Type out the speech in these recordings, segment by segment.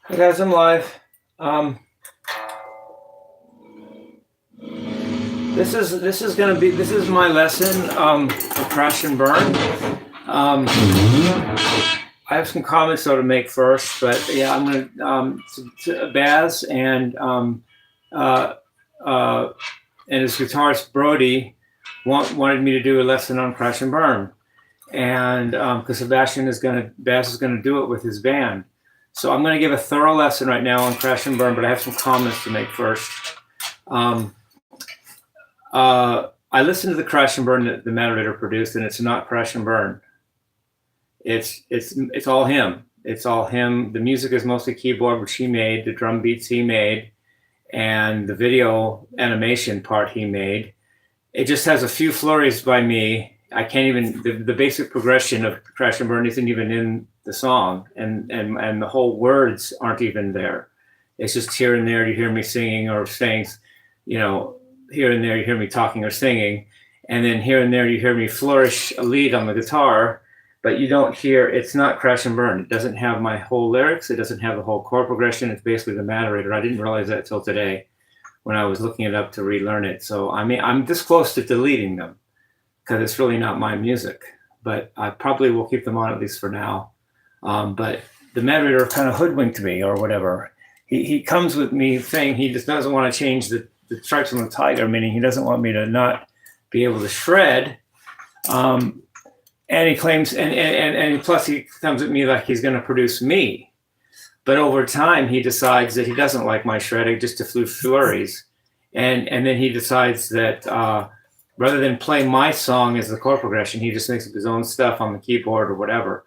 Hey guys, I'm live. This is my lesson for crash and burn. I have some comments though to make first, but yeah, I'm gonna to Baz uh, uh, and his guitarist Brody wanted me to do a lesson on crash and burn, and because Baz is gonna do it with his band. So I'm going to give a thorough lesson right now on crash and burn, but I have some comments to make first. I listened to the crash and burn that the moderator produced, and it's not crash and burn. It's all him. It's all him. The music is mostly keyboard, which he made. The drum beats he made, and the video animation part he made. It just has a few flurries by me. I can't even the basic progression of crash and burn isn't even in the song, and the whole words aren't even there. It's just here and there you hear me singing or saying, here and there you hear me talking or singing, and then here and there you hear me flourish a lead on the guitar, but you don't hear. It's not crash and burn. It doesn't have my whole lyrics. It doesn't have the whole chord progression. It's basically the moderator. I didn't realize that till today when I was looking it up to relearn it. So I mean, I'm this close to deleting them because it's really not my music, but I probably will keep them on at least for now. But the moderator kind of hoodwinked me or whatever. He comes with me saying he just doesn't want to change the stripes on the tiger, meaning he doesn't want me to not be able to shred. And he claims, and plus he comes at me like he's going to produce me. But over time, he decides that he doesn't like my shredding, just to flurries. And then he decides that rather than play my song as the chord progression, he just makes up his own stuff on the keyboard or whatever.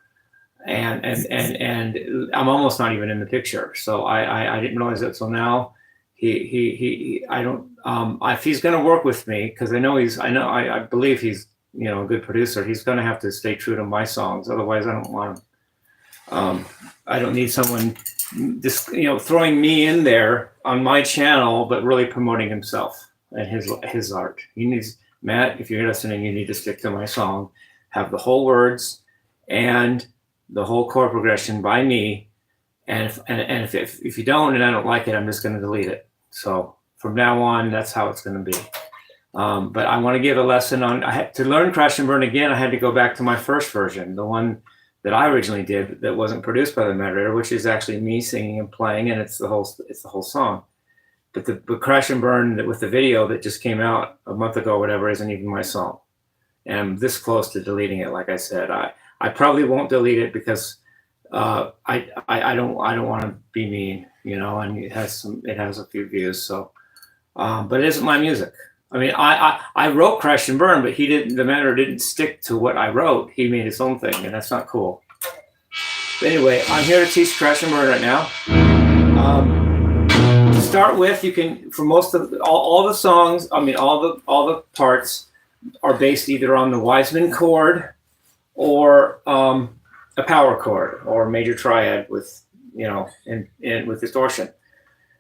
And I'm almost not even in the picture. So I didn't realize that till now. I don't, if he's going to work with me, because I believe he's, a good producer, he's going to have to stay true to my songs. Otherwise I don't want him. I don't need someone just, throwing me in there on my channel, but really promoting himself and his art. He needs, Matt, if you're listening, you need to stick to my song, have the whole words and the whole chord progression by me. And if you don't, and I don't like it, I'm just going to delete it. So from now on, that's how it's going to be. But I want to give a lesson on, to learn crash and burn again, I had to go back to my first version, the one that I originally did that wasn't produced by the moderator, which is actually me singing and playing, and it's the whole song. But the crash and burn with the video that just came out a month ago or whatever isn't even my song. And I'm this close to deleting it. Like I said, I probably won't delete it because I don't want to be mean, and it has a few views. So, but it isn't my music. I mean, I wrote crash and burn, but the moderator didn't stick to what I wrote. He made his own thing, and that's not cool. But anyway, I'm here to teach crash and burn right now. To start with, you can, for most of all the songs, I mean, all the parts are based either on the Wiseman chord or a power chord or major triad with, with distortion.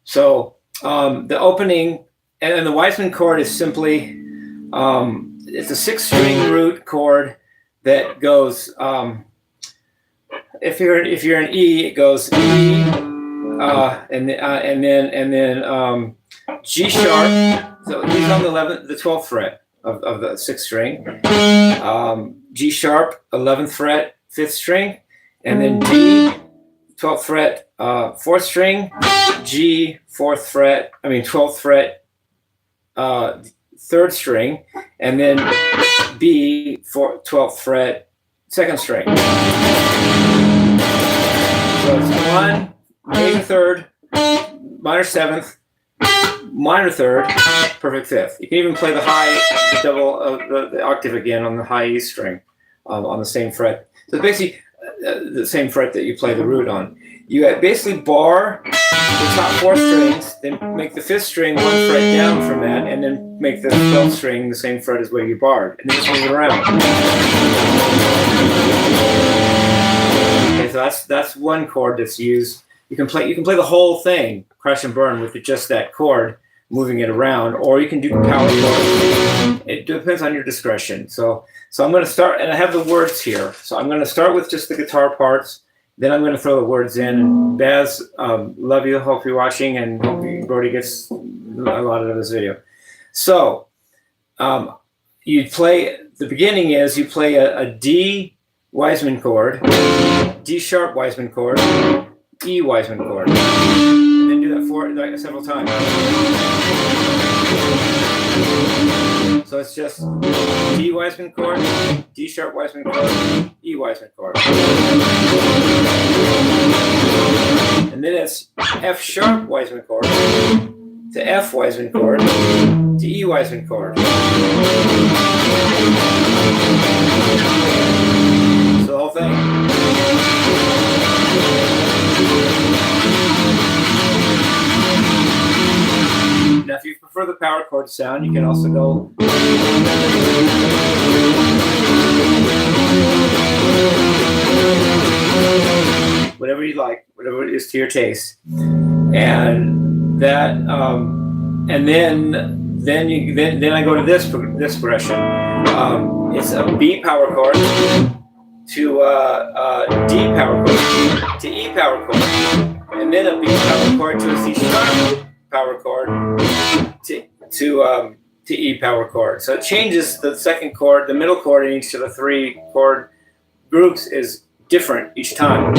So the opening and the Wiseman chord is simply, it's a 6-string root chord that goes, if you're in E, it goes E, and then G sharp. So he's on the 12th fret of the 6th string. G sharp, 11th fret, 5th string, and then D, 12th fret, 4th string, G, 12th fret, 3rd string, and then B, 12th fret, 2nd string. So it's 1, major 3rd, minor 7th, minor 3rd, perfect 5th. You can even play the octave again on the high E string on the same fret. So basically the same fret that you play the root on. You basically bar the top 4 strings, then make the 5th string 1 fret down from that, and then make the 12th string the same fret as where you barred, and then just move it around. Okay, so that's one chord that's used. You can play the whole thing, crash and burn, with just that chord, moving it around, or you can do power chords. It depends on your discretion. So I'm going to start, and I have the words here. So I'm going to start with just the guitar parts. Then I'm going to throw the words in. And Baz, love you. Hope you're watching, and hope Brody gets a lot out of this video. So you play. The beginning is you play a D Wiseman chord, D sharp Wiseman chord, E Wiseman chord, and then do that several times. So it's just D Wiseman chord, D sharp Wiseman chord, E Wiseman chord. And then it's F sharp Wiseman chord to F Wiseman chord to E Wiseman chord. So the whole thing. Now, if you prefer the power chord sound, you can also go. Whatever you like, whatever it is to your taste, and that, and then I go to this progression. It's a B power chord to D power chord to E power chord, and then a B power chord to a C sharp power chord to E power chord. So it changes the second chord, the middle chord in each of the three chord groups is different each time.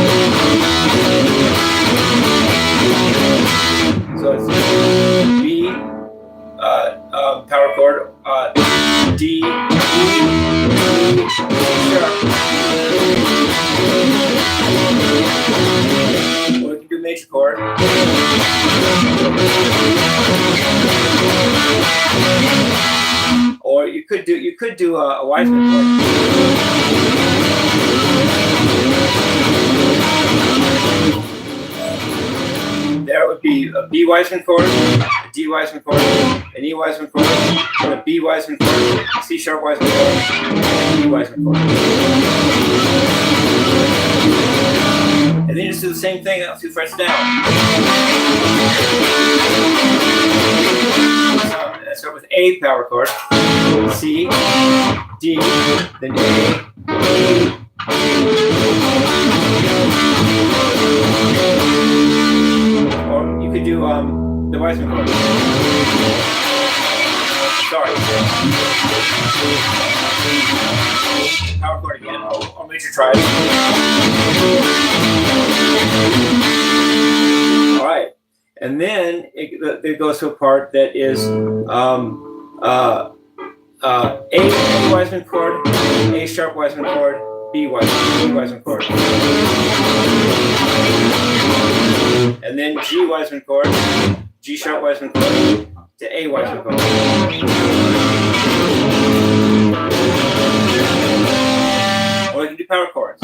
So it's B power chord, D, E, sharp. Or we can do major chord. Or you could do a Wiseman chord. There would be a B Wiseman chord, a D Wiseman chord, an E Wiseman chord, and a B Wiseman chord, a C sharp Wiseman chord, and an E Wiseman chord. And then you just do the same thing, 2 frets down. So let's start with A power chord, C, D, then A, E. Or you could do the Wiseman chord. Sorry. Power chord again, or major triad. All right, and then it goes to a part that is A Wiseman chord, A sharp Wiseman chord, B Wiseman chord, and then G Wiseman chord, G sharp Wiseman chord to A Wiseman chord. Or you can do power chords.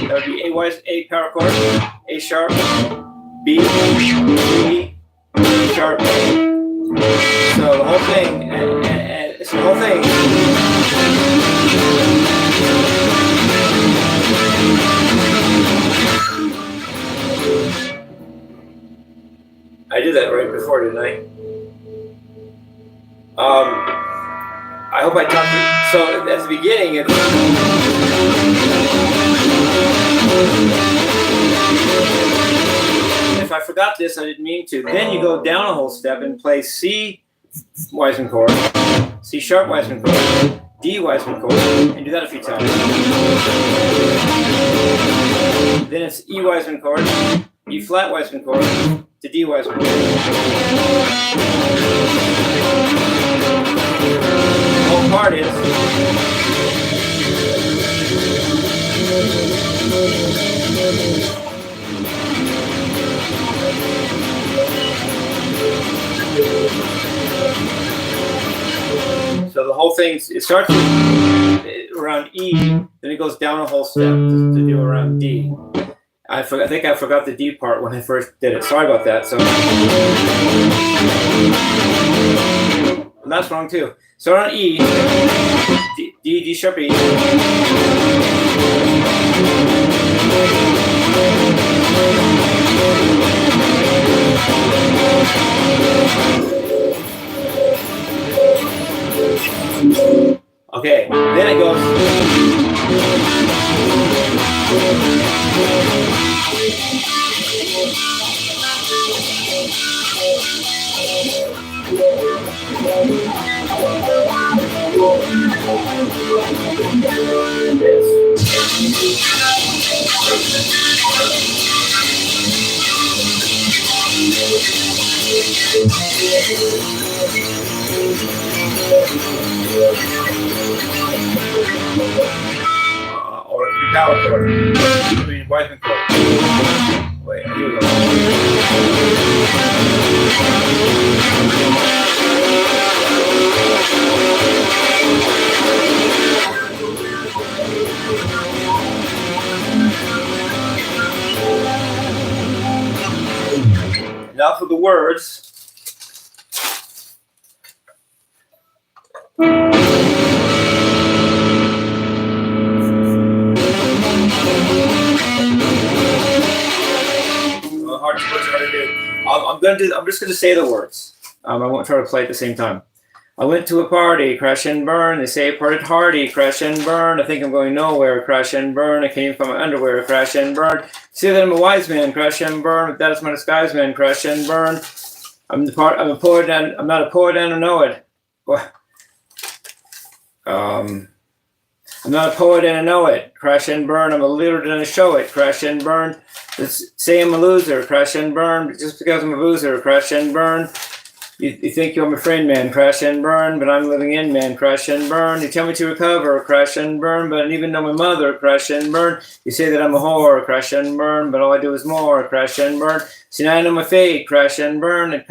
That would be A power chord, A sharp, B, E, sharp. So the whole thing, and it's the whole thing. I did that right before, didn't I? I hope I talked to. So at the beginning, it's. If I forgot this, I didn't mean to. Then you go down a whole step and play C Wiseman chord, C sharp Wiseman chord, D Wiseman chord, and do that a few times. Then it's E Wiseman chord, E flat Wiseman chord to D Wiseman chord. The whole part is. So the whole thing, it starts around E, then it goes down a whole step to do around D. I think I forgot the D part when I first did it. Sorry about that. So and that's wrong too. So on E, D sharp E. Or it could be power chord. I mean, Weisman chord. Wait, here we go. Now for the words. I'm just going to say the words. I won't try to play at the same time. I went to a party, crash and burn. They say it parted hardy, crash and burn. I think I'm going nowhere, crash and burn. I came from my underwear, crash and burn. See that I'm a wise man, crash and burn. But that is my disguise man, crash and burn. I'm a poet and I'm not a poet and I know it. I'm not a poet and I know it. Crash and burn. I'm a leader and I show it. Crash and burn. Let's say I'm a loser. Crash and burn. Just because I'm a boozer. Crash and burn. You think you're my friend, man. Crash and burn. But I'm living in, man. Crash and burn. You tell me to recover. Crash and burn. But I don't even know my mother. Crash and burn. You say that I'm a whore. Crash and burn. But all I do is more. Crash and burn. See, now I know my fate. Crash and burn. I'd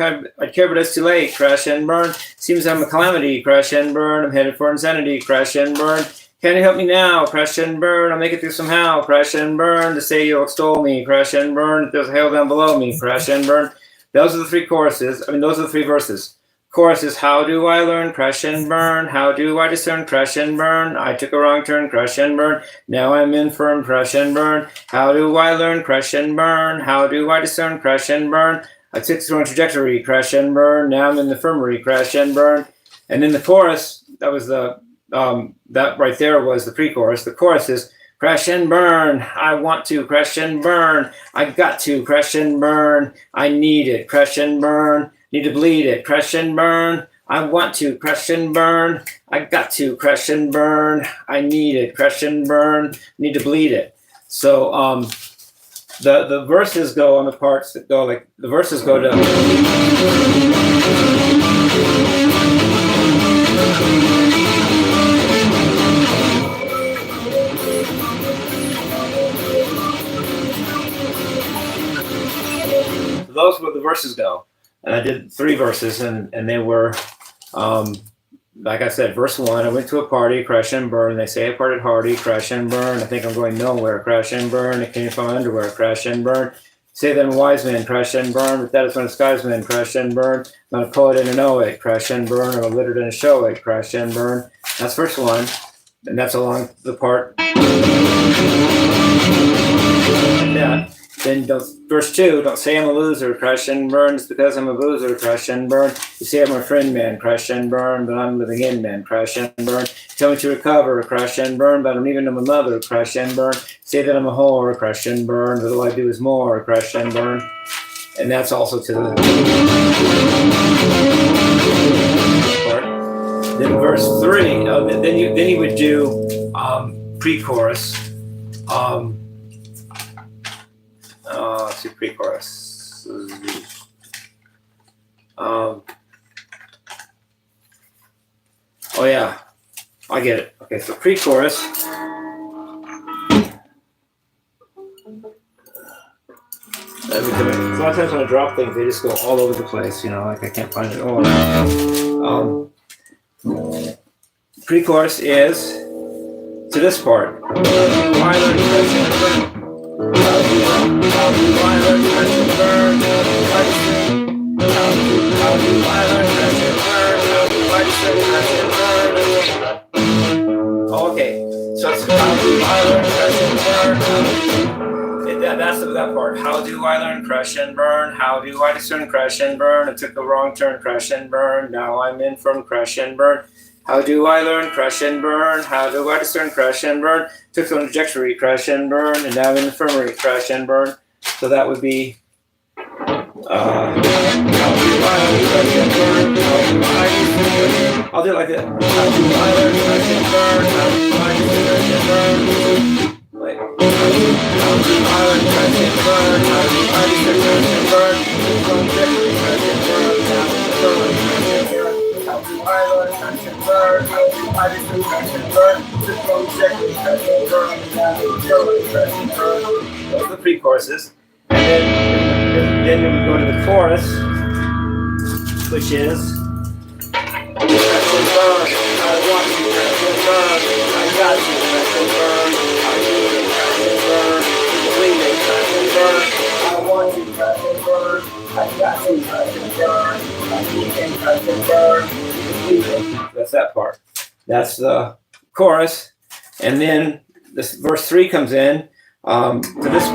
care, but it's too late. Crash and burn. Seems I'm a calamity. Crash and burn. I'm headed for insanity. Crash and burn. Can you help me now? Crash and burn. I'll make it through somehow. Crash and burn. To say you'll extol me. Crash and burn. There's hell down below me. Crash and burn. Those are the three choruses. Those are the three verses. Chorus is, how do I learn? Crash and burn. How do I discern? Crash and burn. I took a wrong turn. Crash and burn. Now I'm infirm. Crash and burn. How do I learn? Crash and burn. How do I discern? Crash and burn. I took the wrong trajectory. Crash and burn. Now I'm in the infirmary. Crash and burn. And in the chorus, that was the that right there was the pre-chorus. The chorus is, crash and burn. I want to crash and burn. I got to crash and burn. I need it. Crash and burn. Need to bleed it. Crash and burn. I want to crash and burn. I got to crash and burn. I need it. Crash and burn. Need to bleed it. So the verses go on the parts that go like the verses go to. Those were the verses go. And I did 3 verses, and they were, like I said, verse 1, I went to a party, crash and burn. They say I parted hardy, crash and burn. I think I'm going nowhere, crash and burn. I came from my underwear, crash and burn. Say that I'm a wise man, crash and burn. But that is my disguise man, crash and burn. I'm not a poet and I know it, crash and burn. I'm a literate and I show it, crash and burn. That's verse 1, and that's along the part. Like that. Then verse 2, don't say I'm a loser, crash and burn. It's because I'm a boozer, crash and burn. You say I'm a friend, man, crash and burn. But I'm living in, man, crash and burn. Tell me to recover, crash and burn. But I don't even know my mother, crash and burn. Say that I'm a whore, crash and burn. But all I do is more, crash and burn. And that's also to the part. Then verse 3, then you would do pre-chorus. Let's see, pre-chorus. Oh yeah, I get it. Okay, so pre-chorus. So a lot of times when I drop things, they just go all over the place. You know, like I can't find it all. Pre-chorus is to this part. How do I learn crash and burn? How do I learn crash and burn? How do I discern crash and burn? Oh, okay. So it's how do I learn crash and burn? That's that part. How do I learn crash and burn? How do I discern crash and burn? I took a wrong turn, crash and burn. Now I'm in from crash and burn. How do I learn crash and burn? How do I discern crash and burn? Took on trajectory, crash and burn, and now I'm in the infirmary, crash and burn. So that would be how do I learn crash and burn? I'll do it like that. How do I learn, crash and burn? How do I crash and burn? Wait. How do I learn, crash and burn? How do I crash and burn? From Jimmie, crash and burn. How do I crash and burn? How do I learn, crash and burn? How do I crash and burn? From Jimmie, crash and burn. How do I crash and burn? Those are the pre-choruses. And then we go to the chorus, which is crash and burn. I want you, crash and burn. I got you, crash and burn. I need it, crash and burn. Clean it, crash and burn. I want you, crash and burn. I got you, crash and burn. I need it, crash and burn. Clean it. That's that part. That's the chorus. And then this verse 3 comes in. To this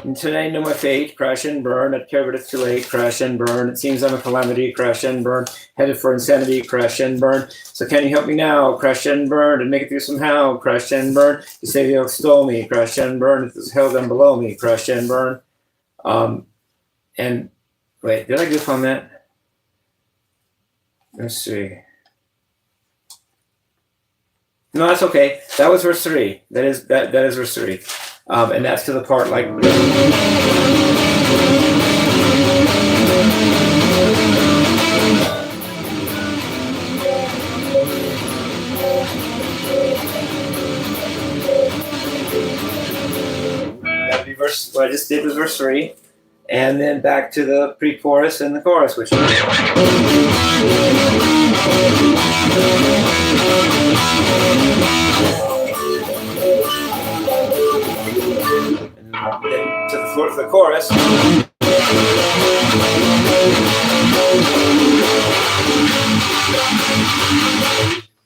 and today know my fate, crash and burn, I'd care but it's too late, crash and burn, it seems I'm a calamity, crash and burn, headed for insanity, crash and burn, so can you help me now, crash and burn, and make it through somehow, crash and burn, you say they'll extol me, crash and burn, if there's hell down below me, crash and burn. And wait, did I goof on that? Let's see. No, that's okay. That was verse 3. That is verse 3. And that's to the part like and that would be verse, what I just did was verse 3. And then back to the pre-chorus and the chorus, which is to the chorus.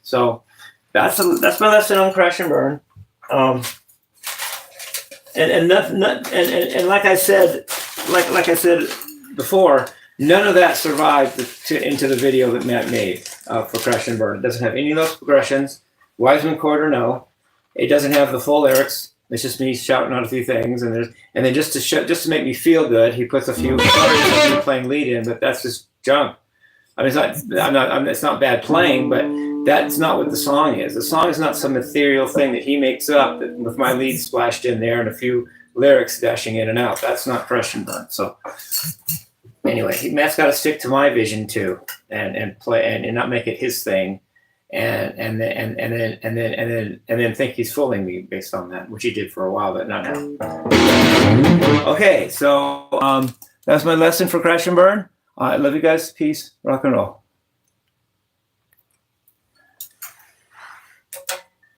So that's my lesson on crash and burn. And like I said, like I said before, none of that survived into the video that Matt made for Crash and Burn. It doesn't have any of those progressions, Wiseman chord or no. It doesn't have the full lyrics. It's just me shouting out a few things, and then just to make me feel good, he puts a few playing lead in, but that's just junk. I mean, it's not bad playing, but that's not what the song is. The song is not some ethereal thing that he makes up with my lead splashed in there and a few lyrics dashing in and out. That's not Crash and Burn. So anyway, Matt's got to stick to my vision too, and play and not make it his thing, and then think he's fooling me based on that, which he did for a while, but not now. Okay, so that's my lesson for Crash and Burn. I love you guys. Peace. Rock and roll.